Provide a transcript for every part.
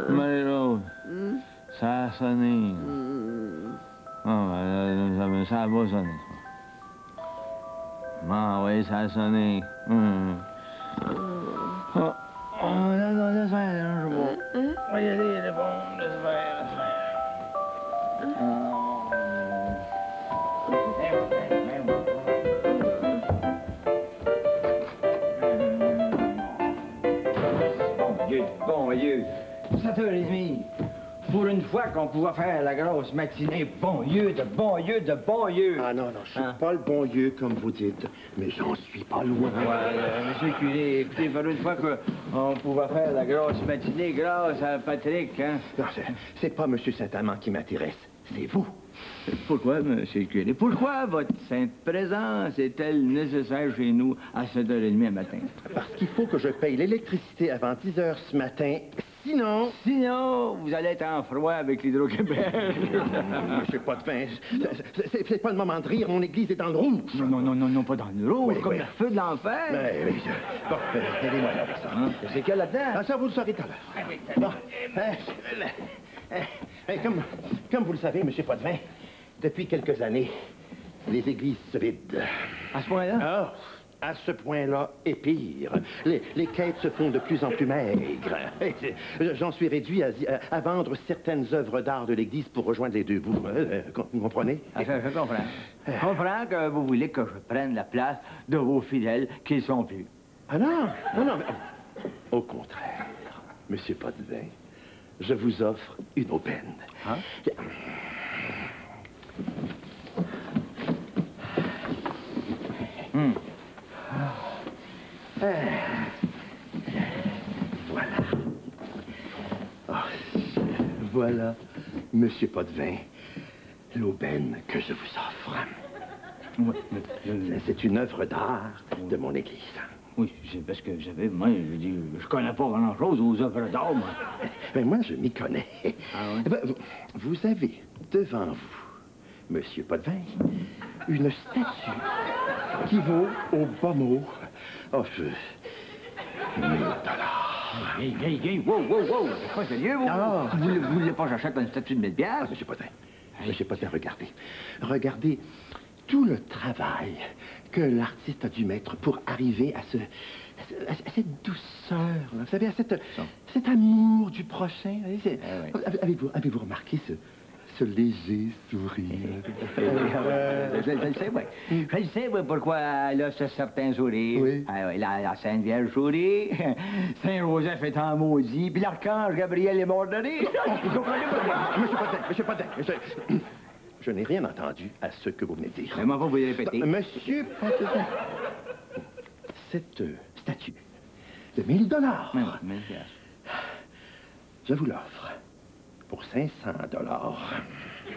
Marie-Rose, ça a sonné. Ça a pas sonné. Ah oui, ça a sonné. Laisse faire, je vois. On va y aller, les bombes, laisse faire. Bon Dieu, 7h30. Pour une fois qu'on pouvait faire la grosse matinée, bon Dieu, de bon Dieu, de bon Dieu. Ah non, je suis pas le bon Dieu, comme vous dites, mais j'en suis pas loin. Ouais, monsieur le curé, écoutez, pour une fois qu'on pouvait faire la grosse matinée grâce à Patrick, hein? Non, c'est pas M. Saint-Amand qui m'intéresse, c'est vous. Pourquoi, monsieur le curé? Pourquoi votre sainte présence est-elle nécessaire chez nous à 7h30 le matin? Parce qu'il faut que je paye l'électricité avant 10h ce matin. Sinon, vous allez être en froid avec l'Hydro-Québec. Monsieur Potvin, c'est pas le moment de rire. Mon église est dans le rouge. Non, pas dans le rouge, comme le feu de l'enfer. Oui. Bon, aidez-moi avec ça. Hein? C'est qu'il y a là-dedans? Ah, ça, vous le saurez tout à l'heure. Bon, comme vous le savez, Monsieur Potvin, depuis quelques années, les églises se vident. À ce point-là? Ah, à ce point-là, et pire. Les quêtes se font de plus en plus maigres. J'en suis réduit à vendre certaines œuvres d'art de l'Église pour rejoindre les deux bouts. Vous comprenez? Je comprends. Je comprends que vous voulez que je prenne la place de vos fidèles qui ne sont plus. Ah non. Au contraire, Monsieur Potvin, je vous offre une aubaine. Hein? Voilà. Voilà, Monsieur Potvin, l'aubaine que je vous offre. C'est une œuvre d'art de mon église. Oui, c'est parce que, vous savez, moi, je connais pas grand-chose aux œuvres d'art, moi. Mais moi, je m'y connais. Ah ouais? Vous avez devant vous, Monsieur Potvin, une statue qui vaut au bas mot, $1000. Hey, wow! C'est pas sérieux, vous? Non. Vous voulez pas que j'achète une statue de 1000$? Ah, Monsieur Potvin, Monsieur Potvin, regardez. Regardez tout le travail que l'artiste a dû mettre pour arriver à cette douceur, là. Vous savez, à cet amour du prochain. Avez-vous remarqué ce léger sourire? Je le sais, oui. Je le sais, oui, pourquoi elle a ce certain sourire. Oui. Ah, oui, la Sainte Vierge sourit, Saint-Joseph est en maudit, puis l'archange Gabriel est mort de rire. Vous comprenez pas? Monsieur Potvin, je n'ai rien entendu à ce que vous venez de dire. Mais moi, vous le répéter. Monsieur Potvin, cette statue de $1000. Je vous l'offre pour $500.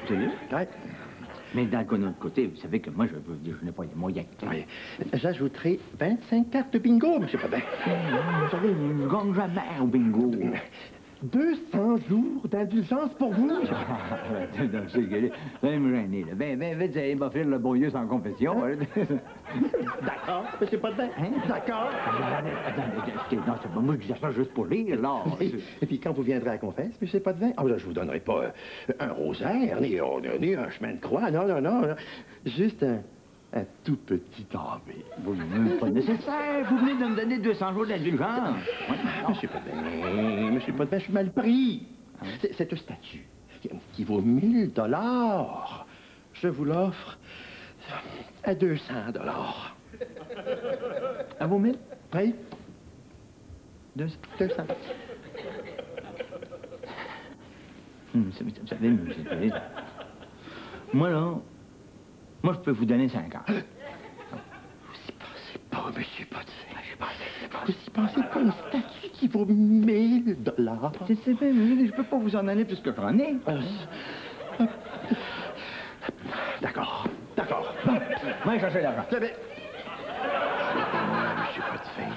Sérieux? Oui. Mais d'un autre côté, vous savez que moi, je n'ai pas les moyens. Oui. J'ajouterai 25 cartes de bingo, Monsieur Potvin. Vous savez, je ne gagne jamais au bingo. 200 jours d'indulgence pour vous. Non, c'est que vous allez me gêner, là. Ben, vite, vous allez m'offrir le bon Dieu sans confession. D'accord, Monsieur Potvin. D'accord. Non, c'est pas moi qui dis ça juste pour rire, là. Et puis quand vous viendrez à la confesse, Monsieur Potvin, je vous donnerai pas un rosaire, ni un chemin de croix, non. Juste un tout petit envie. Vous n'êtes pas nécessaire. Vous venez de me donner 200 jours d'indulgence. Monsieur Potvin, je suis mal pris. Cette statue qui vaut $1000, je vous l'offre à $200. À vos 1000? Oui. 200. Vous savez, moi, je peux vous donner 50. Vous y pensez pas, Monsieur Potvin. Vous y pensez pas, une statue qui vaut $1000. C'est bien, mais je peux pas vous en aller puisque j'en ai. D'accord. Moi, je cherche l'argent. Monsieur Potvin,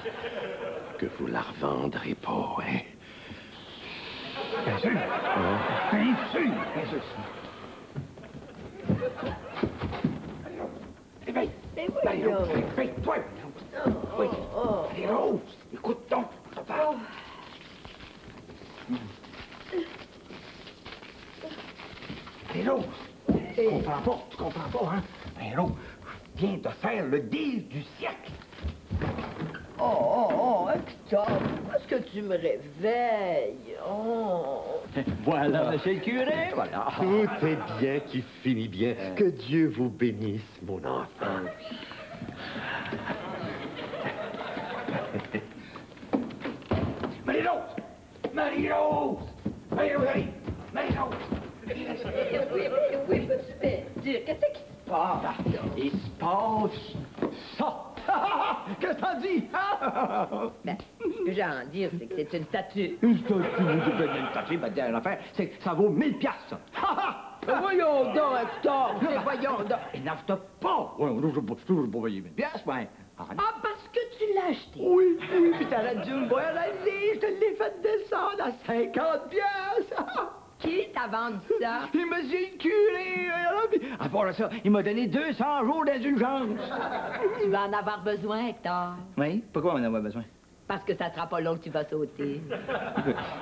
que vous la revendrez pas, hein? Bien sûr. Bien sûr. Éveille-toi! Oui. Allez, Rose, écoute donc. le deal du siècle. Oh, Hector, est-ce que tu me réveilles? Oh. Voilà, monsieur le curé, voilà. Tout est bien qui finit bien. Que Dieu vous bénisse, mon enfant. Marie-Rose! Marie-Rose! Marie-Rose, allez! Marie-Rose! Oui, monsieur Dieu, qu'est-ce qui se passe? Il se passe ça! Qu'est-ce que t'en dis? Ben, ce que j'ai à en dire, c'est que c'est une statue. Une statue, ma dernière affaire, c'est que ça vaut 1000 piastres. Voyons donc, Hector, voyons donc. Énerve-toi pas! Ouais, je peux pas payer 1000 piastres, mais... Ah, parce que tu l'as acheté. Oui, puis t'aurais dû me voir aller, je te l'ai fait descendre à 50 piastres. Qui t'a vendu ça? Il m'a dit le curé, puis à part ça, il m'a donné 200 jours d'indulgence. Tu vas en avoir besoin, Hector. Oui? Pourquoi on en a besoin? Parce que ça sera pas long que tu vas sauter.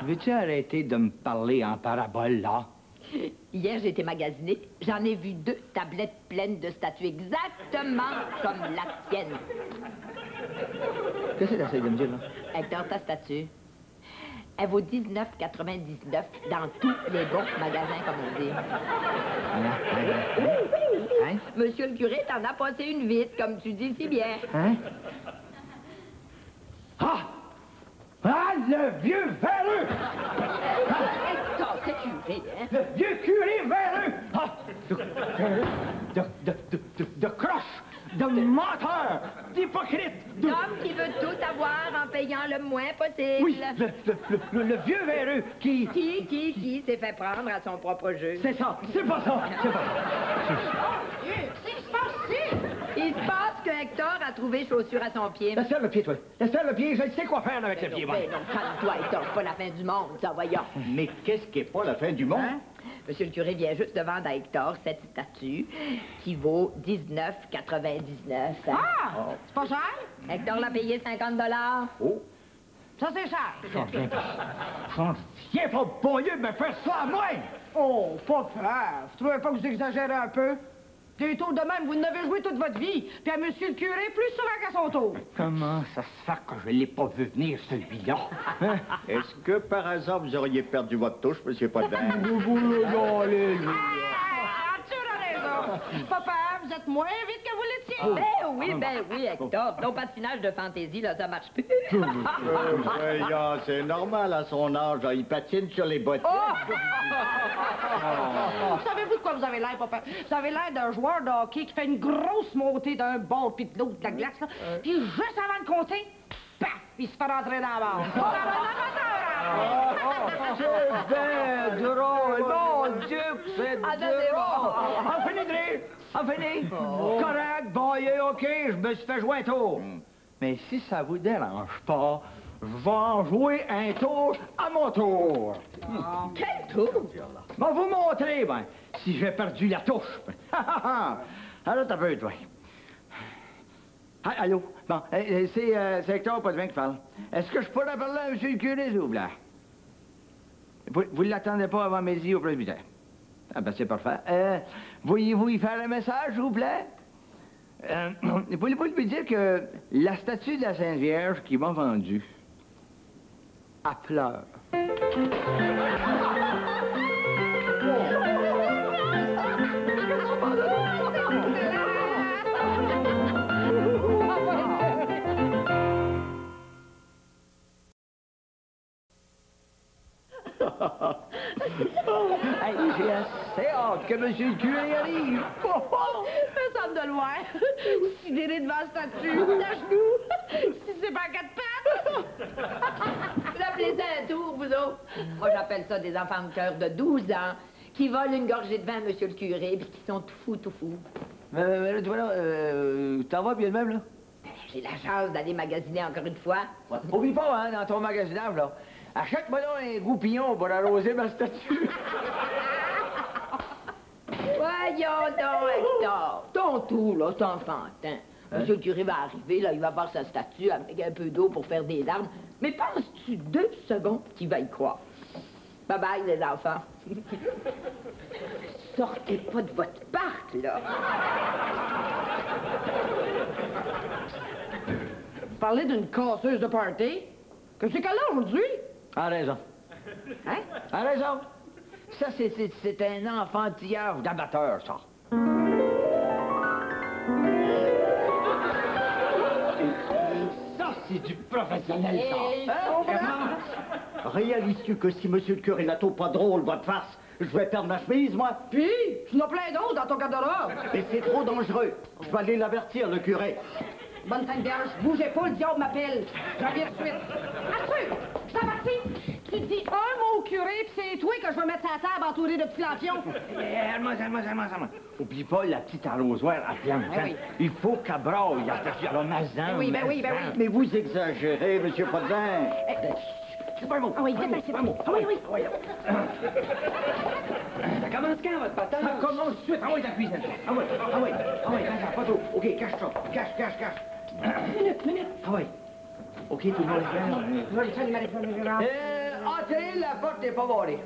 Veux-tu arrêter de me parler en parabole, là? Hier, j'ai été magasinée. J'en ai vu 2 tablettes pleines de statues exactement comme la tienne. Qu'est-ce que t'essayes de me dire, là? Hector, ta statue, elle vaut 19,99 dans tous les bons magasins, comme on dit. Hein? Monsieur le curé, t'en as passé une vite, comme tu dis si bien. Hein? Ah! Ah, le vieux véreux! Hector, c'est curé, hein? Le vieux curé véreux! Ah! De croche! De menteur! D'hypocrite! L'homme qui veut tout avoir en payant le moins possible. Oui, le vieux véreux qui... Qui s'est fait prendre à son propre jeu. C'est ça! C'est pas ça! C'est pas Qu'est-ce qui se passe ici? Il se passe que Hector a trouvé chaussure à son pied. Laisse faire le pied, toi. Laisse faire le pied, je sais quoi faire avec le pied, moi. Mais non, calme-toi, Hector, c'est pas la fin du monde, ça, voyons. Mais qu'est-ce qui est pas la fin du monde? Hein? Monsieur le curé vient juste de vendre à Hector cette statue qui vaut 19,99. Ah! C'est pas cher? Hector l'a payé 50 $. Oh! Ça, c'est cher. J'en viens pas. J'en viens pas, bon Dieu, de me faire ça à moi! Oh, pas grave. Vous trouvez pas que vous exagérez un peu? Des tours de même, vous n'avez joué toute votre vie. Puis à monsieur le curé, plus souvent qu'à son tour. Comment ça se fait que je l'ai pas vu venir, celui-là? Hein? Est-ce que par hasard vous auriez perdu votre touche, monsieur Potvin? Tu as raison. Papa, vous êtes moins vite que vous l'étiez. Ben oui, Hector. Ton patinage de fantaisie, là, ça marche plus. Voyons, c'est normal à son âge, il patine sur les bottines. Savez-vous de quoi vous avez l'air, papa? Vous avez l'air d'un joueur de hockey qui fait une grosse montée d'un bord puis de l'autre de la glace, là. Puis juste avant de compter, paf, il se fait rentrer dans la barre. C'est bien drôle! Mon Dieu, que c'est drôle! En fini de rire! En fini! Correct, bon, OK, je me suis fait jouer un tour. Mais si ça vous dérange pas, je vais en jouer un tour à mon tour. Quel tour? Je vais vous montrer, ben, si j'ai perdu la touche. Alors, t'as peu, toi. Ah, allô? Bon, c'est Hector Potvin qui parle. Est-ce que je pourrais parler à M. le curé, s'il vous plaît? Vous ne l'attendez pas avant midi au presbytère? Ah, ben, c'est parfait. Voyez-vous y faire un message, s'il vous plaît? Voulez-vous lui dire que la statue de la Sainte Vierge qui m'a vendue, elle pleure. Hey, j'ai assez hâte que M. le curé arrive. Me semble de loin. Sidéré devant la statue, à genoux. Si c'est pas à 4 pattes. Vous appelez ça un tour, vous autres? Moi, j'appelle ça des enfants de cœur de 12 ans qui volent une gorgée de vin à M. le curé puis qui sont tout fous. Mais là, tu vois, là, t'en vas bien de même, là? Ben, j'ai la chance d'aller magasiner encore une fois. Ouais. Oublie pas, hein, dans ton magasinage, là. Achète-moi là un goupillon pour arroser ma statue. Voyons donc, Hector. Ton tour, là, c'est enfantin. Monsieur le curé va arriver, là, il va voir sa statue avec un peu d'eau pour faire des larmes. Mais penses-tu 2 secondes qu'il va y croire? Bye-bye, les enfants. sortez pas de votre parc, là. Vous parlez d'une casseuse de party? Que c'est qu'elle a aujourd'hui? A raison. Hein? A raison. Ça, c'est un enfantillage d'amateur, ça. Ça, c'est du professionnel, ça. Hein? Réalise-tu que si monsieur le curé la trouve pas drôle, votre face, je vais perdre ma chemise, moi? Puis, tu en as plein d'autres dans ton garde-robe. Mais c'est trop dangereux. Je vais aller l'avertir, le curé. Bonne fin de berge, bougez pas, le diable m'appelle. J'en viens tout de suite. Arthur, c'est parti. Tu dis un mot au curé, puis c'est toi que je vais mettre à la table entouré de petits lampions. Alma. Oublie pas la petite arrosoir à plantes. Ben oui. Il faut qu'elle braille. Il y a mazan. Ben oui. Mais vous exagérez, monsieur Potvin. C'est pas un mot. Ah oui, c'est dépêche, pas un mot. Ah oui. Ça commence quand, votre patate? Ça commence tout de suite. Ah oui, la cuisine. Ah oui, cache pas trop. OK, cache ça. Cache. Minute. Ah oui. OK, tout le monde est Je vais aller faire entrez, la porte n'est pas barrée.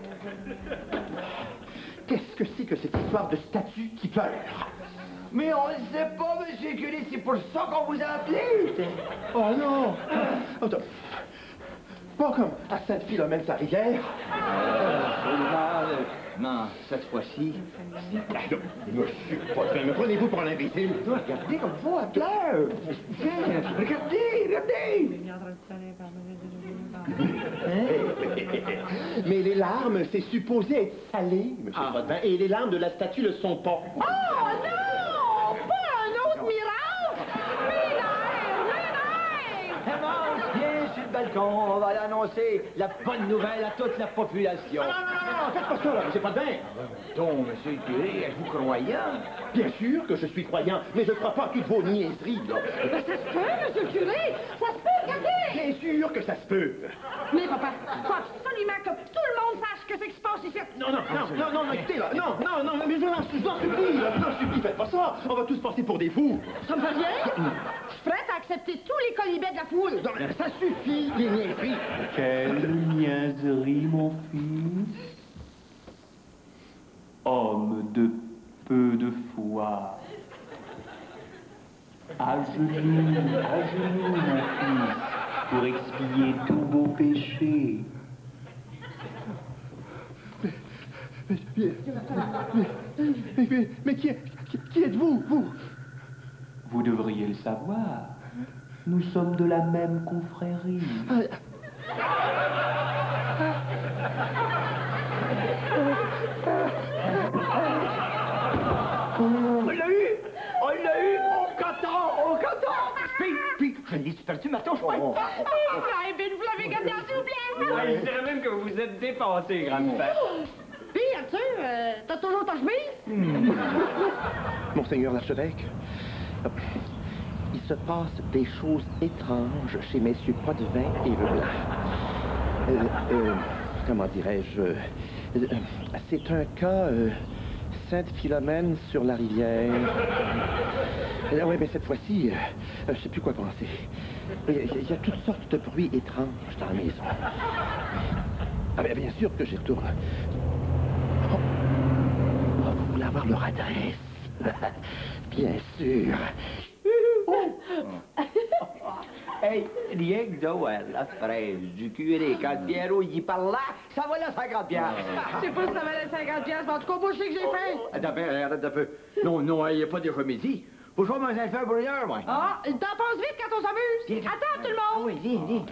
Qu'est-ce que c'est que cette histoire de statue qui pleure? Mais on ne sait pas, monsieur le curé, c'est pour ça qu'on vous a appelé. Oh non! Attends. Pas comme à Sainte-Philomène, sa rivière. Non, cette fois-ci, Monsieur Potvin, me prenez-vous pour un imbécile? regardez comme vous, elle pleure. Regardez. Mais les larmes, c'est supposé être salé, monsieur Potvin, et les larmes de la statue ne sont pas. Oh non! Pas un autre miracle! Elle mange bien sur le balcon. On va l'annoncer la bonne nouvelle à toute la population. Non, faites pas ça, là, monsieur Potvin. Donc, monsieur le curé, êtes-vous croyant? Bien sûr que je suis croyant, mais je ne crois pas à toutes vos niaiseries, là. Ben, ça se peut, monsieur le curé! Ça se peut, regardez! Bien sûr que ça se peut. Mais papa, faut absolument que tout le monde sache ce que c'est qui se passe ici. Non, écoutez, là, non, mais je vous en supplie, là, je vous en supplie, faites pas ça. On va tous passer pour des fous. Ça me fait rien? Je suis prête à accepter tous les colibets de la foule. Non, ça suffit, les niaiseries. Quelle niaiserie, mon fils. Homme de peu de foi. À genoux, mon fils, pour expier tous vos péchés. Mais qui êtes-vous, vous? Vous devriez le savoir. Nous sommes de la même confrérie. On l'a eu! Au coton! Puis, je l'ai perdu ma touche. Vous l'avez gardé en soufflet. Je dirais même que vous êtes dépassé, grand-père. Puis, Arthur, t'as toujours ta chemise? Monseigneur l'archevêque, il se passe des choses étranges chez messieurs Potvin et Leblanc. Comment dirais-je? C'est un cas Sainte-Philomène sur la rivière. Oui, mais cette fois-ci, je sais plus quoi penser. Il y a toutes sortes de bruits étranges dans la maison. Ah, bien sûr que j'y retourne. Oh, vous voulez avoir leur adresse? Bien sûr. Hey, rien que Joël, la fraise du curé, quand Pierrot y parle là, ça va là 50 piastres. Je sais pas si ça valait 50 piastres, mais en tout cas, moi, je sais que j'ai faim. Arrête un peu. Non, il n'y a pas déjà midi. Faut jouer à faire pour une heure, moi. Ah, le temps passe vite quand on s'amuse. Attends, tout le monde. Oui, viens.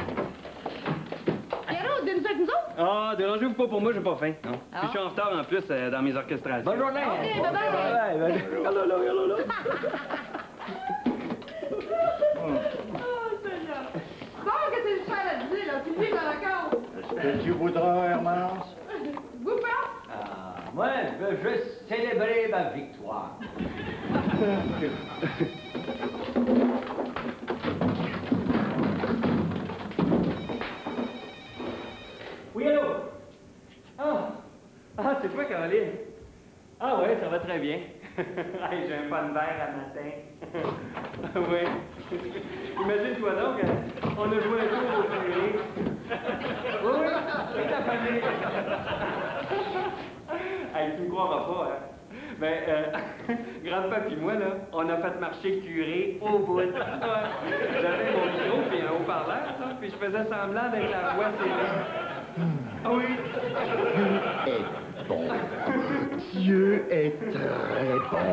Pierrot, dis-nous avec nous autres. Ah, dérangez-vous pas pour moi, j'ai pas faim. Non. Puis je suis en retard en plus dans mes orchestrations. Bonne journée. OK, bye-bye. Bon, qu'est-ce que tu fais à la dîner, là? Tu vis dans la case. Ce que tu voudras, Hermance. Vous pas? Moi, je veux juste célébrer ma victoire. Oui, allô? Ah, c'est toi, Caroline? Ah ouais, ça va très bien. Hey, j'ai un pas de verre à matin. Oui. Imagine-toi donc, on a joué un tour au prairie. Oui, c'est ta famille. Hey, tu me croiras pas, hein? Grand-papa puis moi, là, on a fait marcher le curé au bout. J'avais mon micro puis un haut-parleur, là, puis je faisais semblant d'être la voix céleste. Ah oui. Dieu est bon. Dieu est très bon.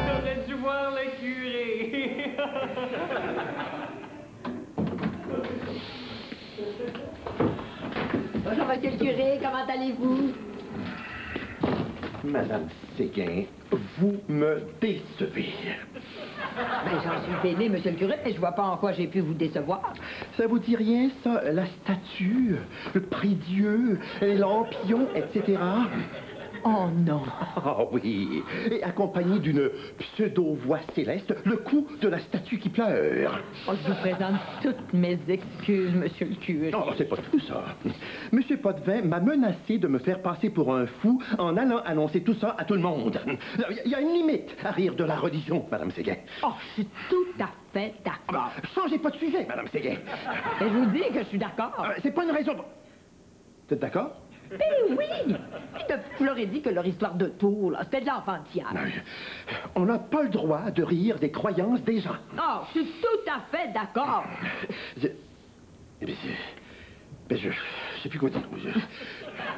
J'aurais dû voir le curé. Bonjour, monsieur le curé, comment allez-vous? Madame Séguin, vous me décevez. Ben, j'en suis peiné, monsieur le curé, mais je vois pas en quoi j'ai pu vous décevoir. Ça vous dit rien, ça? La statue, le prie-dieu, les lampions, etc.? Oh non. Ah oui, et accompagné d'une pseudo-voix céleste, le coup de la statue qui pleure. Oh, je vous présente toutes mes excuses, monsieur le curé. Non, c'est pas tout ça. Monsieur Potvin m'a menacé de me faire passer pour un fou en allant annoncer tout ça à tout le monde. Il y a une limite à rire de la religion, Madame Séguin. Oh, je suis tout à fait d'accord. Changez pas de sujet, Madame Séguin. Et je vous dis que je suis d'accord. C'est pas une raison... Vous êtes d'accord? Mais oui! Je leur ai dit que leur histoire de tour, là, c'était de l'enfantillage. On n'a pas le droit de rire des croyances des gens. Oh, je suis tout à fait d'accord. Je sais plus quoi dire. Je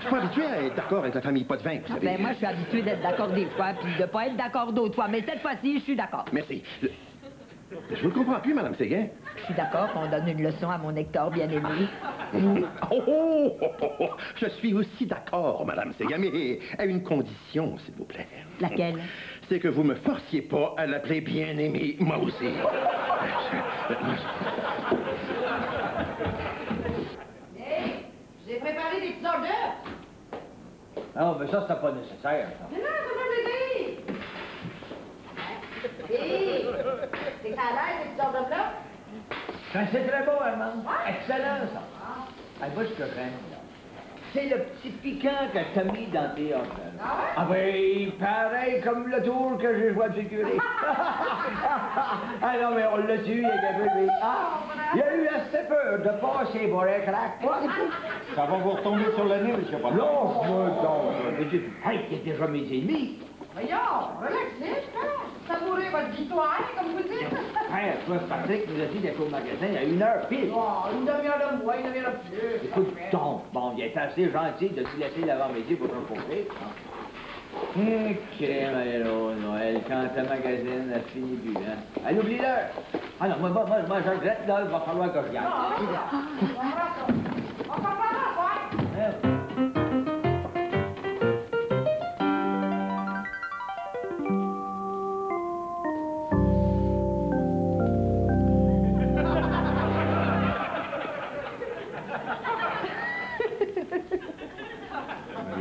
suis pas habitué à être d'accord avec la famille Potvin, vous savez. Ben, moi, je suis habitué d'être d'accord des fois, puis de pas être d'accord d'autres fois. Mais cette fois-ci, je suis d'accord. Merci. Je ne comprends plus, Madame Séguin. Je suis d'accord qu'on donne une leçon à mon Hector bien-aimé. Je suis aussi d'accord, Madame Séguin, mais à une condition, s'il vous plaît. Laquelle? C'est que vous me forciez pas à l'appeler bien-aimé, moi aussi. Hey, j'ai préparé des petits hors d'œuvre. Non, mais ça, c'était pas nécessaire, ça. Mais non, ça va m'aider. Hé, c'est que ça a l'air, ces petits hors d'œuvre-là? C'est très beau, Herman. Excellent, ça. Moi, ce que j'aime, là, c'est le petit piquant que t'as mis dans tes hors d'œuvre. Ah ouais? Ah oui, pareil comme le tour que j'ai joué à sécurité. Ah non, mais on l'a tué, il y a lui. Ah, il a eu assez peur de passer pour un crack. Ça va vous retomber sur le nez, monsieur Potvin. Non, hey, il est déjà mes ennemis. Voyons, relaxez, savourez votre victoire, comme vous dites. Hey, toi, Patrick nous a dit d'être au magasin à 1h pile. Oh, une demi-heure de moins, une demi-heure de plus. Écoute donc, bon, il est assez gentil de se laisser l'avant-midi pour te reposer. Crème, allô, Noël, quand ta magazine a fini plus, hein. Allez, oublie-le. Ah non, moi, je regrette, là, il va falloir que je garde. On s'en parlera, ouais.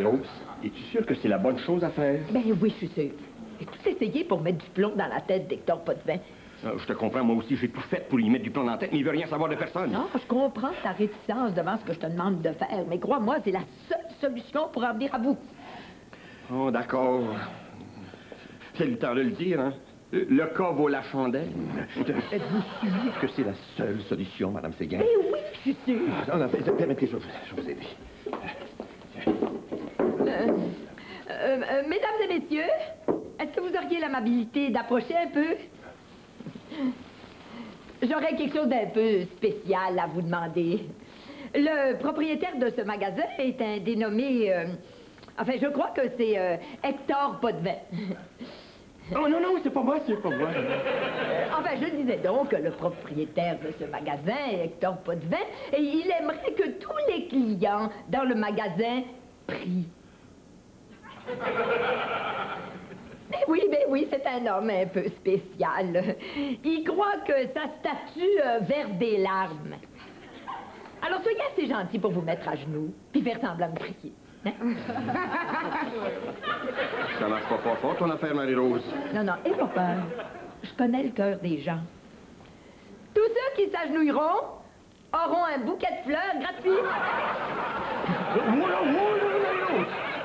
Rose, es-tu sûr que c'est la bonne chose à faire? Ben oui, je suis sûre. J'ai tout essayé pour mettre du plomb dans la tête d'Hector Potvin. Je te comprends, moi aussi, j'ai tout fait pour lui mettre du plomb dans la tête, mais il veut rien savoir de personne. Non, je comprends ta réticence devant ce que je te demande de faire, mais crois-moi, c'est la seule solution pour en venir à bout. Oh, d'accord. C'est le temps de le dire, hein? Le cas vaut la chandelle. Êtes-vous sûr que c'est la seule solution, Madame Séguin? Mais oui, je suis sûre. Non, non, permettez, je vais vous aider. Mesdames et messieurs, est-ce que vous auriez l'amabilité d'approcher un peu? J'aurais quelque chose d'un peu spécial à vous demander. Le propriétaire de ce magasin est un dénommé... enfin, je crois que c'est Hector Potvin. Oh non, non, c'est pas moi, c'est pas moi. Enfin, je disais donc que le propriétaire de ce magasin, Hector Potvin, et il aimerait que tous les clients dans le magasin prient. Ben oui, c'est un homme un peu spécial. Il croit que sa statue verse des larmes. Alors soyez assez gentil pour vous mettre à genoux, puis faire semblant de prier. Hein? Ça marche pas fort, ton affaire, Marie-Rose. Non, non, aie pas peur. Je connais le cœur des gens. Tous ceux qui s'agenouilleront auront un bouquet de fleurs gratuit.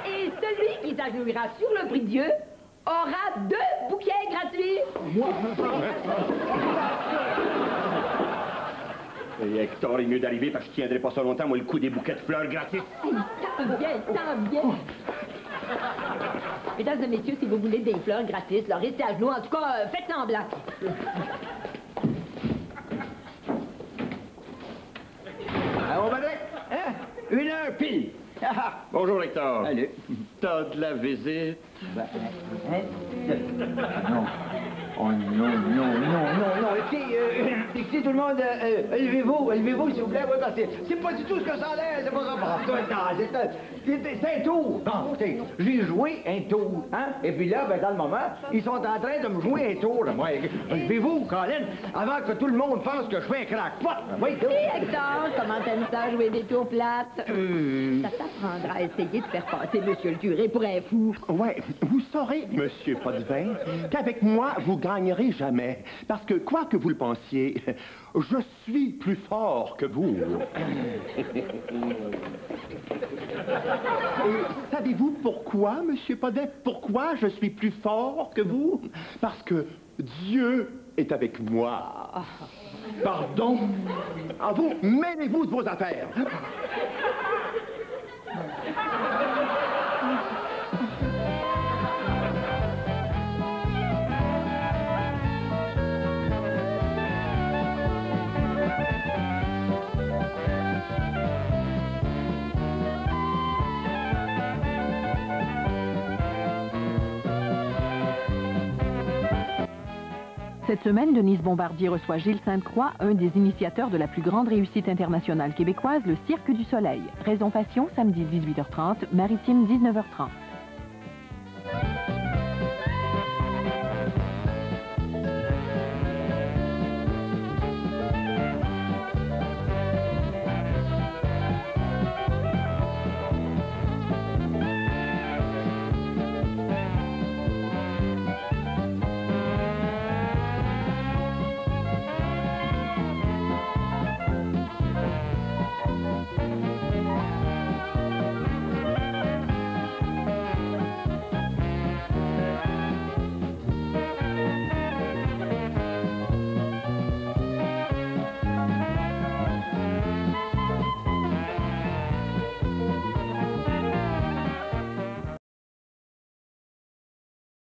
Et celui qui s'agenouillera sur le prie-dieu aura 2 bouquets gratuits. Et Hector, il est mieux d'arriver parce que je tiendrai pas ça longtemps, moi, le coup des bouquets de fleurs gratis. Tant bien. Mesdames et messieurs, si vous voulez des fleurs gratis, là, restez à genoux. En tout cas, faites semblant. On va dire, hein? 1h pile. Bonjour, Hector. Allez. T'as de la visite? Non. Oh non. Écoutez, tout le monde, levez-vous, s'il vous plaît. Oui, parce que c'est pas du tout ce que ça a l'air. C'est pas ça. C'est un tour. Bon, j'ai joué un tour, hein? Et puis là, ben, dans le moment, ils sont en train de me jouer un tour. Moi, levez-vous, Colin, avant que tout le monde pense que je fais un crackpot. Oui, Hé, Hector, comment t'aimes ça, jouer des tours plates? Ça t'apprendra à essayer de faire passer Monsieur le curé pour un fou. Ouais, vous saurez, Monsieur Potvin, qu'avec moi, vous gagnerez jamais. Parce que, quoi que vous le pensiez, je suis plus fort que vous. Et savez-vous pourquoi, Monsieur Potvin? Pourquoi je suis plus fort que vous? Parce que Dieu est avec moi. Pardon? Ah, vous, mêlez-vous de vos affaires. Cette semaine, Denise Bombardier reçoit Gilles Sainte-Croix, un des initiateurs de la plus grande réussite internationale québécoise, le Cirque du Soleil. Raison Passion, samedi 18h30, Maritime 19h30.